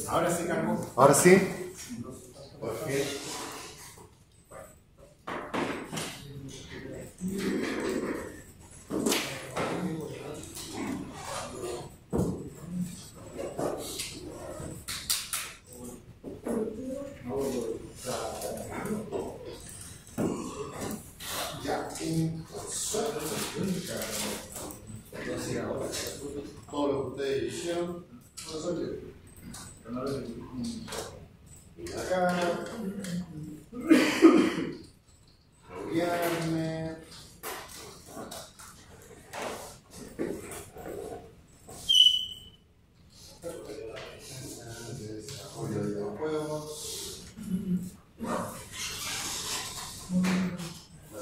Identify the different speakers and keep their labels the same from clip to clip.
Speaker 1: Ahora sí, Carlos.
Speaker 2: Ahora sí.
Speaker 1: Todo lo que ustedes hicieron, no salió. Y acá, rodearme. Desarrollo de videojuegos.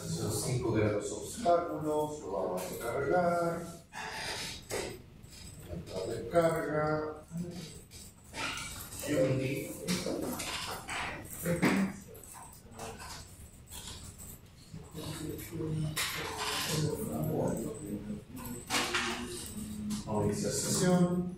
Speaker 1: Son 5 de los obstáculos, lo vamos a cargar. La descarga. Unity. Iniciar sesión.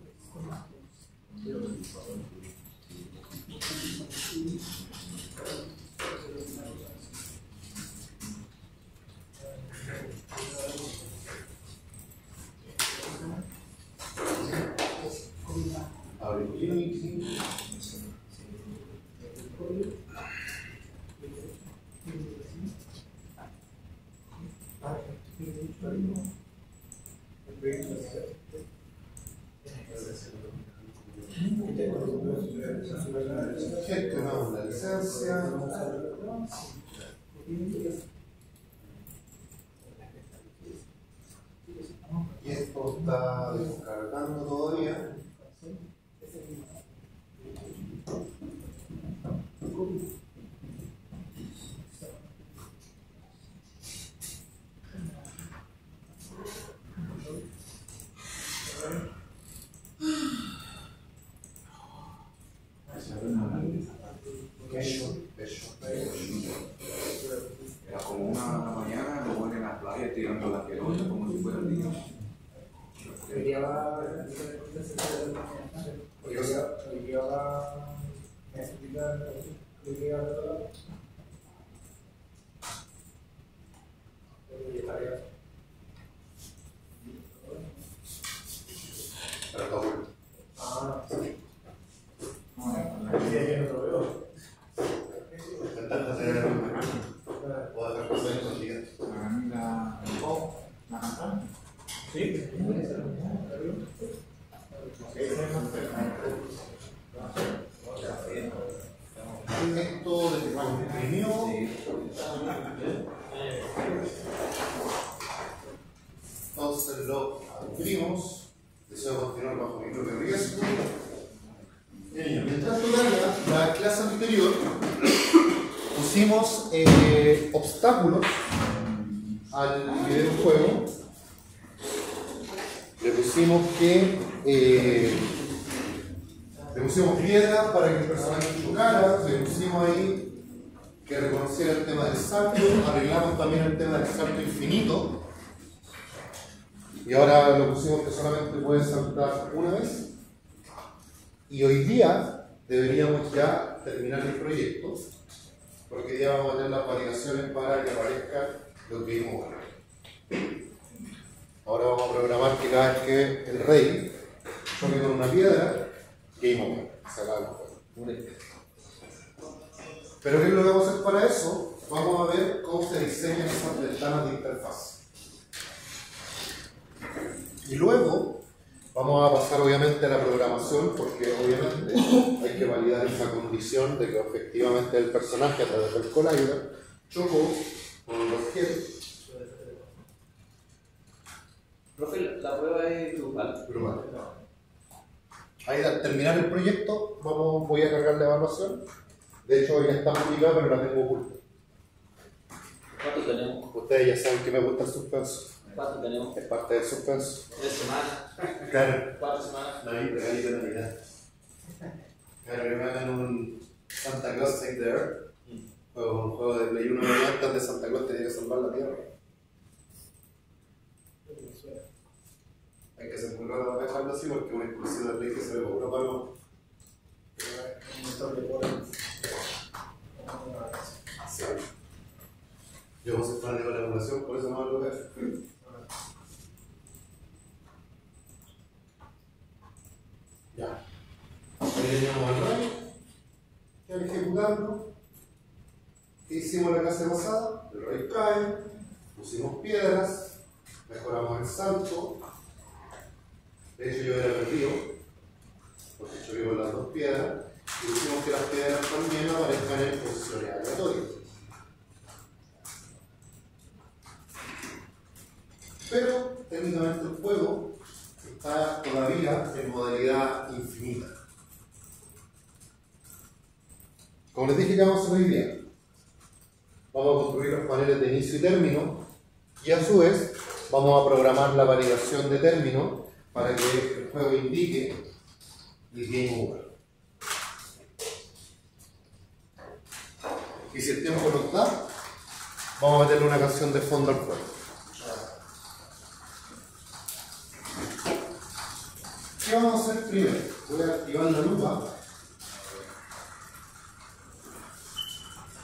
Speaker 1: Gestionamos la licencia. Y esto está descargando todavía.
Speaker 2: Era como una de la mañana, me ponen en la playa tirando la pelota como si fuera niño.
Speaker 3: Hoy día va
Speaker 1: Esto descomprimió. Entonces lo abrimos. Deseo continuar bajo mi propio riesgo. Mientras todavía la clase anterior pusimos obstáculos al videojuego. Le pusimos le pusimos piedra para que el personaje chocara, le pusimos ahí que reconociera el tema del salto, arreglamos también el tema del salto infinito y ahora lo pusimos que solamente puede saltar una vez. Y hoy día deberíamos ya terminar el proyecto porque hoy día vamos a tener las validaciones para que aparezca lo que vimos ahora. Ahora vamos a programar que cada vez que el rey choque con una piedra, game over, se acaba el juego. Pero ¿qué es lo que vamos a hacer para eso? Vamos a ver cómo se diseñan esas ventanas de interfaz. Y luego vamos a pasar obviamente a la programación, porque obviamente hay que validar esa condición de que efectivamente el personaje a través del collider chocó con el objeto.
Speaker 4: Profe, la prueba es grupal.
Speaker 1: Ahí al terminar el proyecto voy a cargar la evaluación. De hecho ya está publicada, pero la tengo oculta.
Speaker 4: ¿Cuánto tenemos?
Speaker 1: Ustedes ya saben que me gusta el suspenso.
Speaker 4: ¿Cuánto tenemos?
Speaker 1: Es parte del suspenso.
Speaker 4: 3 semanas.
Speaker 1: Claro.
Speaker 4: 4 semanas.
Speaker 1: Regalito de Navidad. Claro, que me hagan un Santa Claus Take the Earth. Un juego de Play 1 antes de Santa Claus tenía que salvar la Tierra. Hay que ser muy raro para dejarlo así porque es un exclusivo de Play que se ve puro para los. Sí. Yo como soy fanático de la evaluación, por eso no lo veo. Ya. Ahí teníamos al rey, que al ejecutarlo, ¿qué hicimos la clase pasada? El rey cae, pusimos piedras, mejoramos el salto. De hecho, yo era perdido, porque choqué con las dos piedras, y hicimos que las piedras también aparezcan en posiciones aleatorias. Pero técnicamente el juego está todavía en modalidad infinita. Como les dije, ¿qué vamos a hacer hoy día? Vamos a construir los paneles de inicio y término, y a su vez vamos a programar la validación de término para que el juego indique el game over. Y si el tiempo no está, vamos a meterle una canción de fondo al juego. ¿Qué vamos a hacer primero? Voy a activar la lupa.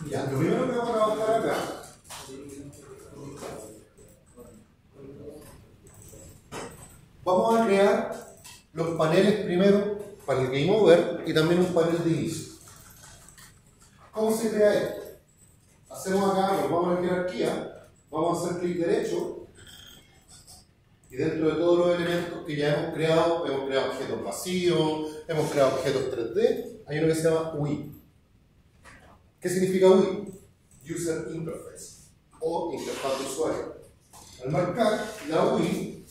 Speaker 1: Ya, lo primero que vamos a trabajar acá vamos a crear los paneles primero para el game over y también un panel de inicio. ¿Cómo se crea esto? Hacemos acá, nos vamos a la jerarquía, vamos a hacer clic derecho Y dentro de todos los elementos que ya hemos creado objetos vacíos, hemos creado objetos 3D, hay uno que se llama UI. ¿Qué significa UI? User Interface, o interfaz de usuario. Al marcar la UI,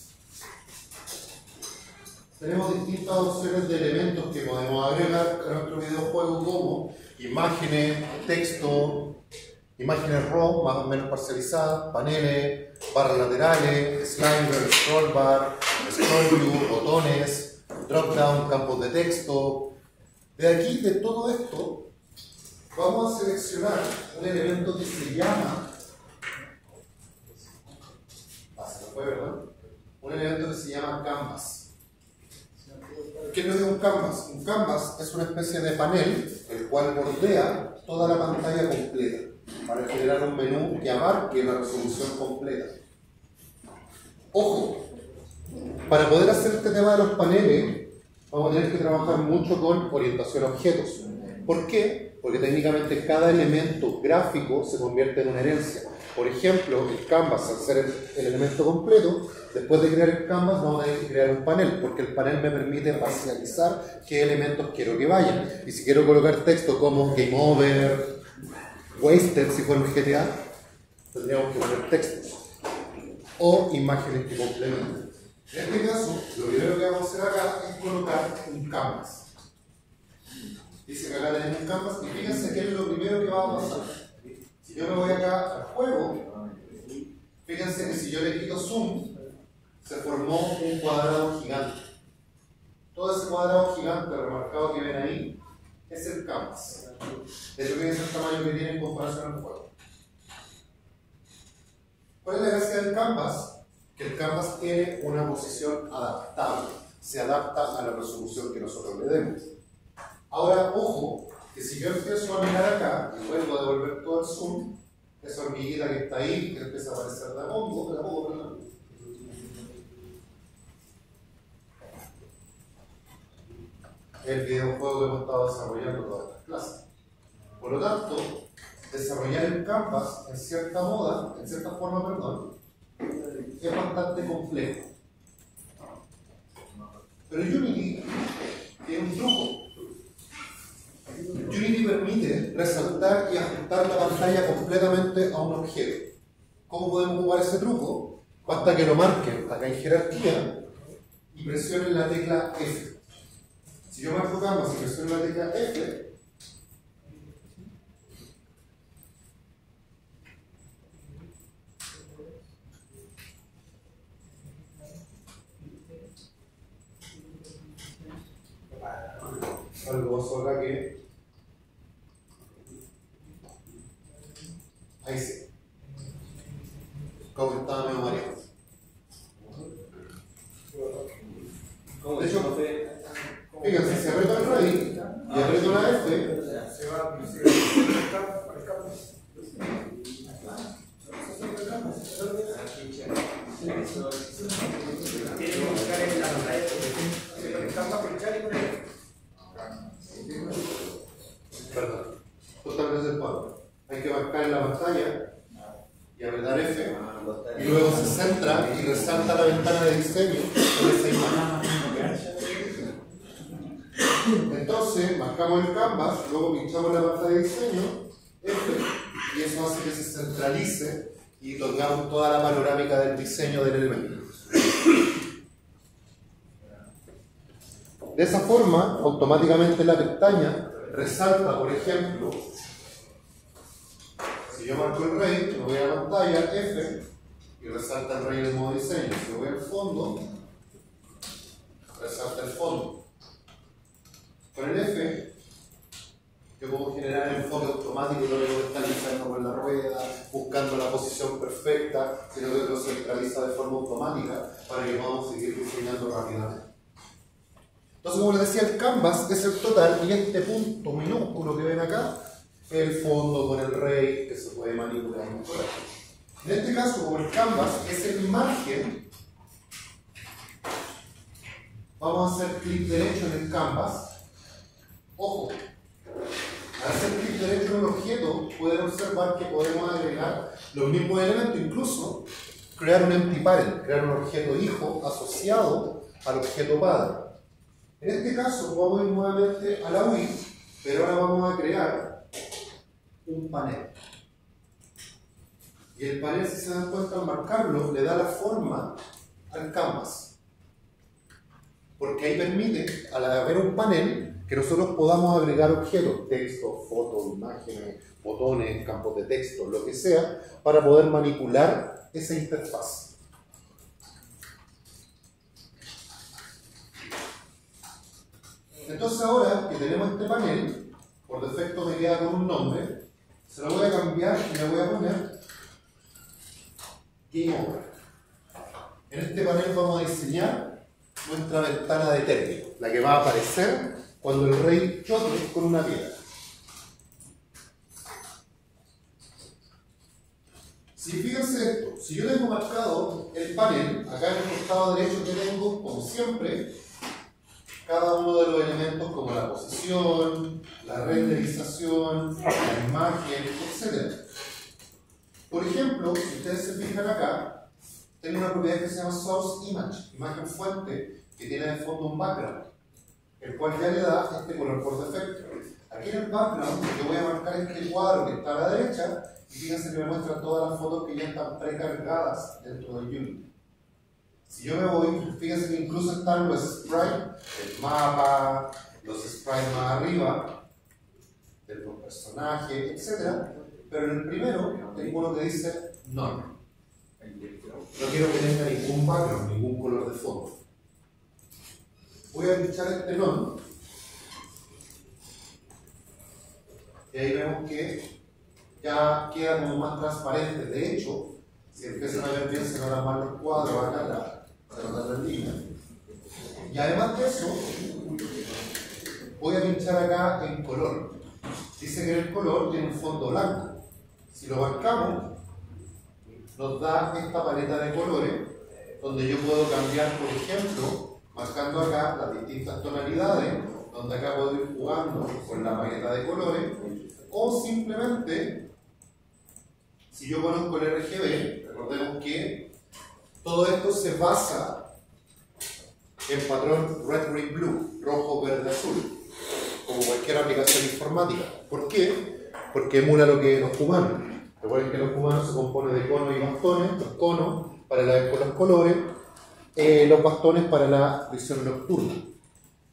Speaker 1: tenemos distintas opciones de elementos que podemos agregar a nuestro videojuego, como imágenes, texto, imágenes RAW más o menos parcializadas, paneles, barras laterales, slider, scroll bar, scroll view, botones, drop down, campos de texto. De aquí, de todo esto, vamos a seleccionar un elemento que se llama, un elemento que se llama canvas. ¿Qué es lo que es un canvas? Un canvas es una especie de panel el cual bordea toda la pantalla completa para generar un menú que abarque la resolución completa. Ojo, para poder hacer este tema de los paneles vamos a tener que trabajar mucho con orientación a objetos. ¿Por qué? Porque técnicamente cada elemento gráfico se convierte en una herencia. Por ejemplo, el canvas, al ser el elemento completo, después de crear el canvas vamos a tener que crear un panel, porque el panel me permite parcializar qué elementos quiero que vayan. Y si quiero colocar texto como Game Over, Wasted, si fuera un GTA, tendríamos que poner textos o imágenes que complementen. En este caso, lo primero que vamos a hacer acá es colocar un canvas. Dice que acá tenemos un canvas y fíjense qué es lo primero que va a pasar. Si yo me voy acá al juego, fíjense que si yo le quito zoom, se formó un cuadrado gigante. Todo ese cuadrado gigante remarcado que ven ahí es el canvas. Eso que es el tamaño que tiene en comparación al juego. ¿Cuál es la gracia del canvas? Que el canvas tiene una posición adaptable. Se adapta a la resolución que nosotros le demos. Ahora, ojo, que si yo empiezo a mirar acá y vuelvo a devolver todo el zoom, esa hormiguita que está ahí, que empieza a aparecer de a poco, perdón. El videojuego que hemos estado desarrollando todas estas clases. Por lo tanto, desarrollar el canvas en cierta forma, es bastante complejo. Pero Unity tiene un truco. Unity permite resaltar y ajustar la pantalla completamente a un objeto. ¿Cómo podemos ocupar ese truco? Basta que lo marquen acá en jerarquía y presionen la tecla F. Si yo marco canvas y presiono la tecla F, algo pasó acá que ahí sí. Como estaba medio mareado. De hecho, fíjense, si aprieto el rey y aprieto la F,
Speaker 3: se va tiene que buscar en la pantalla estamos pinchar y poner.
Speaker 1: perdón, justamente es el cuadro. Hay que marcar en la pantalla y apretar F y luego se centra y resalta la ventana de diseño con esa imagen. Entonces, marcamos el canvas, luego pinchamos la pantalla de diseño, F, y eso hace que se centralice y tengamos toda la panorámica del diseño del elemento. De esa forma, automáticamente la pestaña resalta, por ejemplo, si yo marco el rey, me voy a la pantalla, F, y resalta el rey en el modo diseño. Si voy al fondo, resalta el fondo. Con el F, yo puedo generar el enfoque automático, no tengo que estar luchando con la rueda, buscando la posición perfecta, sino que lo centraliza de forma automática para que podamos seguir diseñando rápidamente. Entonces, como les decía, el canvas es el total y este punto minúsculo que ven acá es el fondo con el rey que se puede manipular. En este caso, como el canvas es el margen, vamos a hacer clic derecho en el canvas. Ojo, al hacer clic derecho en el objeto, pueden observar que podemos agregar los mismos elementos, incluso crear un empty parent, crear un objeto hijo asociado al objeto padre. En este caso vamos a ir nuevamente a la UI, pero ahora vamos a crear un panel. Y el panel, si se dan cuenta al marcarlo, le da la forma al canvas. Porque ahí permite, al haber un panel, que nosotros podamos agregar objetos, texto, fotos, imágenes, botones, campos de texto, lo que sea, para poder manipular esa interfaz. Entonces ahora que tenemos este panel, por defecto me queda con un nombre, se lo voy a cambiar y le voy a poner Game Over. En este panel vamos a diseñar nuestra ventana de término, la que va a aparecer cuando el rey choque con una piedra. Si fíjense esto, si yo tengo marcado el panel, acá en el costado derecho que tengo, como siempre, cada uno de los elementos como la posición, la renderización, la imagen, etc. Por ejemplo, si ustedes se fijan acá, tengo una propiedad que se llama Source Image, imagen fuente, que tiene de fondo un background, el cual ya le da este color por defecto. Aquí en el background yo voy a marcar este cuadro que está a la derecha y fíjense que me muestra todas las fotos que ya están precargadas dentro del Unity. Si yo me voy, fíjense que incluso están los sprites, el mapa, los sprites más arriba, de los personajes, etc. Pero en el primero tengo uno que dice None. No quiero que tenga ningún background, ningún color de fondo. Voy a pinchar este None. Y ahí vemos que ya queda como más transparente. De hecho, si empiezan a ver bien, se notan más los cuadros acá, se notan las líneas. Y además de eso, voy a pinchar acá en color. Dice que el color tiene un fondo blanco. Si lo marcamos, nos da esta paleta de colores, donde yo puedo cambiar, por ejemplo, marcando acá las distintas tonalidades, donde acá puedo ir jugando con la paleta de colores, o simplemente, si yo conozco el RGB, recordemos que todo esto se basa en patrón Red, Green, Blue, rojo, verde, azul, como cualquier aplicación informática. ¿Por qué? Porque emula lo que es los humanos. Recuerden que los humanos se componen de conos y bastones, los conos para la ver con los colores, los bastones para la visión nocturna.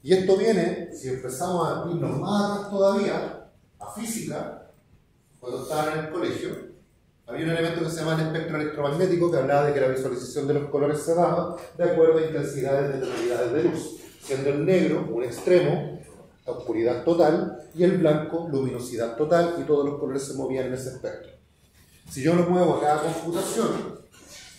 Speaker 1: Y esto viene, si empezamos a irnos más atrás todavía, a física, cuando estaba en el colegio, había un elemento que se llama el espectro electromagnético, que hablaba de que la visualización de los colores se daba de acuerdo a intensidades de tonalidades de luz, siendo el negro un extremo, la oscuridad total, y el blanco, luminosidad total, y todos los colores se movían en ese espectro. Si yo lo muevo a cada computación,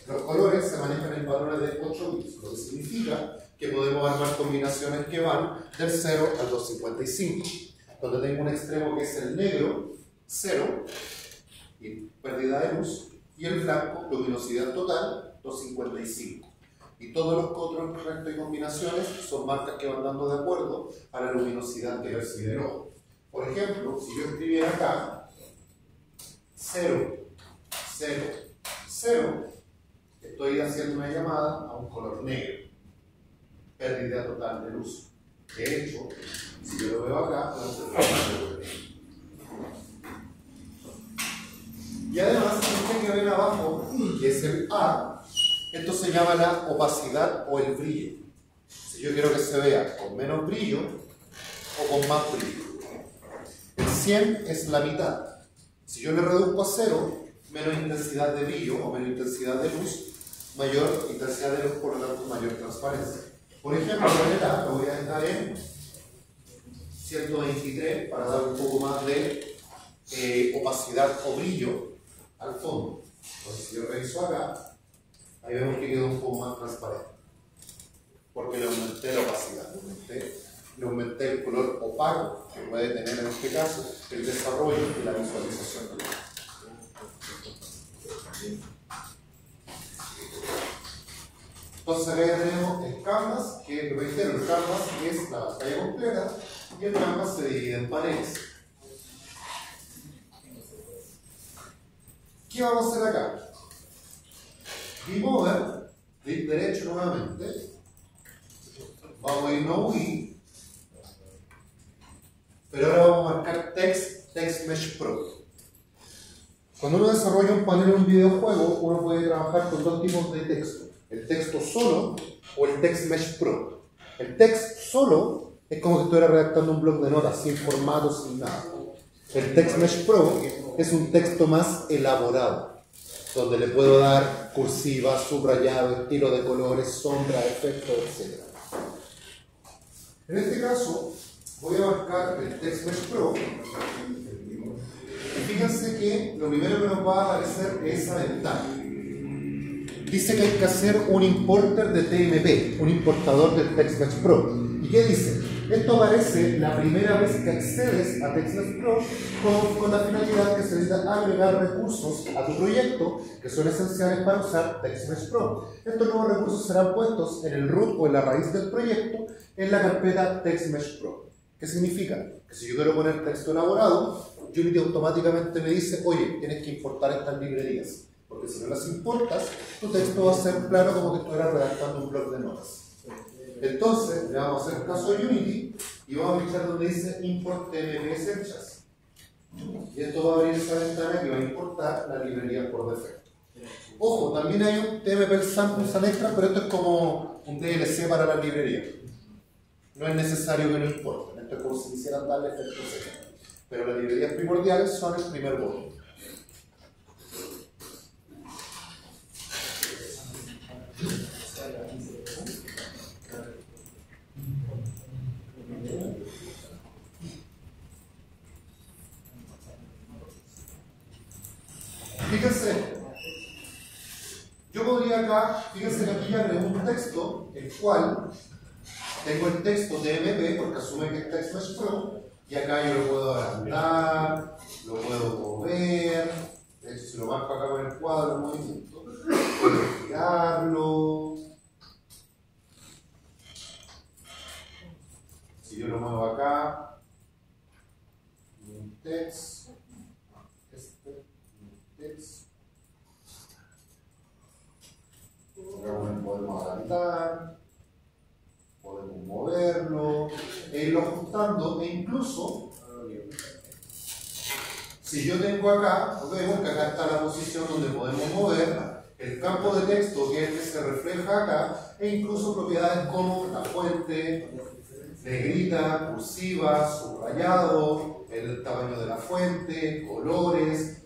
Speaker 1: los colores se manejan en valores de 8 bits, lo que significa que podemos armar combinaciones que van del 0 al 255, donde tengo un extremo que es el negro, 0, y pérdida de luz, y el blanco, luminosidad total, 255. Y todos los otros restos y combinaciones son marcas que van dando de acuerdo a la luminosidad que percibe el ojo. Por ejemplo, si yo escribiera acá 0, 0, 0, estoy haciendo una llamada a un color negro, pérdida total de luz. De hecho, si yo lo veo acá, y además, este que ven abajo, que es el A, esto se llama la opacidad o el brillo. Si yo quiero que se vea con menos brillo o con más brillo. El 100 es la mitad. Si yo le reduzco a 0, menos intensidad de brillo o menos intensidad de luz, mayor intensidad de luz, por lo tanto mayor transparencia. Por ejemplo, el A lo voy a dejar en 123 para dar un poco más de opacidad o brillo al fondo. Entonces, si yo reviso acá, ahí vemos que quedó un poco más transparente, porque le aumenté la opacidad, le aumenté el color opaco que puede tener en este caso el desarrollo y la visualización. Entonces acá ya tenemos el canvas, que reitero, el canvas es la pantalla completa y el canvas se divide en paneles. ¿Qué vamos a hacer acá? Keymove, clic derecho nuevamente, vamos a ir no UI, pero ahora vamos a marcar Text Mesh Pro. Cuando uno desarrolla un panel en un videojuego, uno puede trabajar con dos tipos de texto, el texto solo o el Text Mesh Pro. El text solo es como si estuviera redactando un bloc de notas, sin formato, sin nada. El Text Mesh Pro es un texto más elaborado, donde le puedo dar cursiva, subrayado, estilo de colores, sombra, efectos, etc. En este caso, voy a marcar el Text Mesh Pro. Y fíjense que lo primero que nos va a aparecer es esa ventana. Dice que hay que hacer un importer de TMP, un importador del Text Mesh Pro. ¿Y qué dice? Esto aparece la primera vez que accedes a Text Mesh Pro con la finalidad que se necesita agregar recursos a tu proyecto que son esenciales para usar Text Mesh Pro. Estos nuevos recursos serán puestos en el root o en la raíz del proyecto en la carpeta Text Mesh Pro. ¿Qué significa? Que si yo quiero poner texto elaborado, Unity automáticamente me dice, oye, tienes que importar estas librerías, porque si no las importas, tu texto va a ser claro como que estuvieras redactando un bloc de notas. Entonces, le vamos a hacer caso a Unity y vamos a clicar donde dice Import TMP Essentials. Y esto va a abrir esa ventana que va a importar la librería por defecto. Ojo, también hay un TMP Samples and Extra, pero esto es como un DLC para la librería. No es necesario que lo importen, esto es como si quisieran darle efectos extra. Pero las librerías primordiales son el primer botón. Fíjense, yo podría acá, fíjense que aquí ya agregué un texto, el cual tengo el texto TMP, porque asume que es Text Mesh Pro, y acá yo lo puedo agrandar, lo puedo mover, de hecho si lo marco acá con el cuadro en movimiento, puedo girarlo. Si yo lo muevo acá, un text, acá podemos agrandar, podemos moverlo, e irlo ajustando, e incluso, si yo tengo acá, vemos que acá está la posición donde podemos mover el campo de texto, que es el que se refleja acá, e incluso propiedades como la fuente, negrita, cursiva, subrayado, el tamaño de la fuente, colores,